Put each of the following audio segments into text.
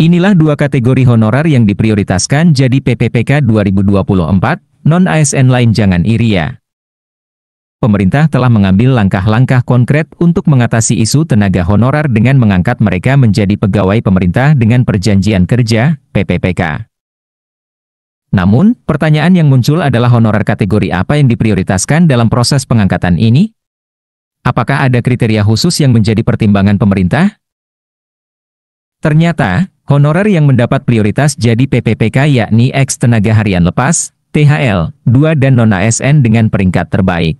Inilah dua kategori honorer yang diprioritaskan jadi PPPK 2024, non-ASN lain jangan iri ya. Pemerintah telah mengambil langkah-langkah konkret untuk mengatasi isu tenaga honorer dengan mengangkat mereka menjadi pegawai pemerintah dengan perjanjian kerja, PPPK. Namun, pertanyaan yang muncul adalah honorer kategori apa yang diprioritaskan dalam proses pengangkatan ini? Apakah ada kriteria khusus yang menjadi pertimbangan pemerintah? Ternyata, honorer yang mendapat prioritas jadi PPPK yakni ex tenaga harian lepas, THL, 2 dan non-ASN dengan peringkat terbaik.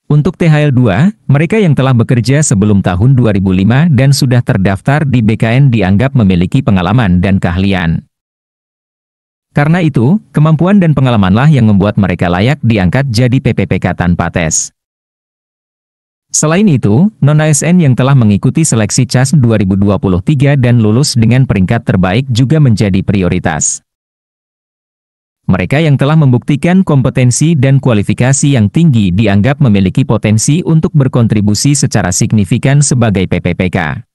Untuk THL 2, mereka yang telah bekerja sebelum tahun 2005 dan sudah terdaftar di BKN dianggap memiliki pengalaman dan keahlian. Karena itu, kemampuan dan pengalamanlah yang membuat mereka layak diangkat jadi PPPK tanpa tes. Selain itu, non-ASN yang telah mengikuti seleksi CAS 2023 dan lulus dengan peringkat terbaik juga menjadi prioritas. Mereka yang telah membuktikan kompetensi dan kualifikasi yang tinggi dianggap memiliki potensi untuk berkontribusi secara signifikan sebagai PPPK.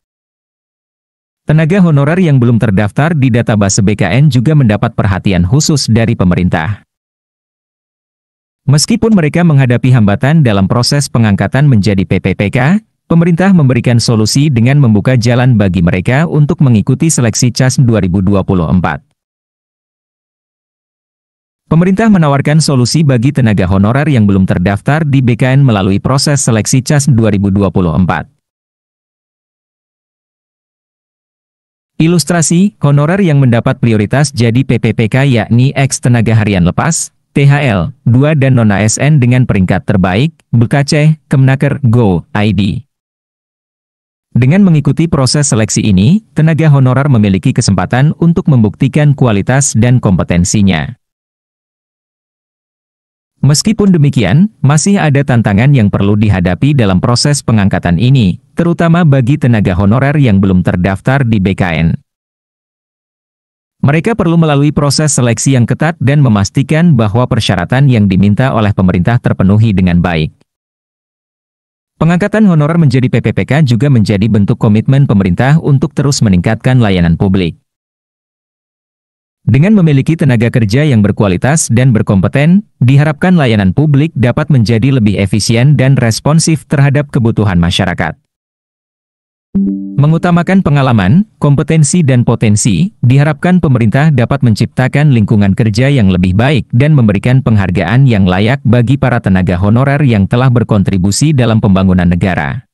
Tenaga honorer yang belum terdaftar di database BKN juga mendapat perhatian khusus dari pemerintah. Meskipun mereka menghadapi hambatan dalam proses pengangkatan menjadi PPPK, pemerintah memberikan solusi dengan membuka jalan bagi mereka untuk mengikuti seleksi CAS 2024. Pemerintah menawarkan solusi bagi tenaga honorer yang belum terdaftar di BKN melalui proses seleksi CAS 2024. Ilustrasi, honorer yang mendapat prioritas jadi PPPK yakni ex tenaga harian lepas, THL, 2 dan non-ASN dengan peringkat terbaik, BKC, Kemnaker, Go, ID. Dengan mengikuti proses seleksi ini, tenaga honorer memiliki kesempatan untuk membuktikan kualitas dan kompetensinya. Meskipun demikian, masih ada tantangan yang perlu dihadapi dalam proses pengangkatan ini, terutama bagi tenaga honorer yang belum terdaftar di BKN. Mereka perlu melalui proses seleksi yang ketat dan memastikan bahwa persyaratan yang diminta oleh pemerintah terpenuhi dengan baik. Pengangkatan honorer menjadi PPPK juga menjadi bentuk komitmen pemerintah untuk terus meningkatkan layanan publik. Dengan memiliki tenaga kerja yang berkualitas dan berkompeten, diharapkan layanan publik dapat menjadi lebih efisien dan responsif terhadap kebutuhan masyarakat. Mengutamakan pengalaman, kompetensi dan potensi, diharapkan pemerintah dapat menciptakan lingkungan kerja yang lebih baik dan memberikan penghargaan yang layak bagi para tenaga honorer yang telah berkontribusi dalam pembangunan negara.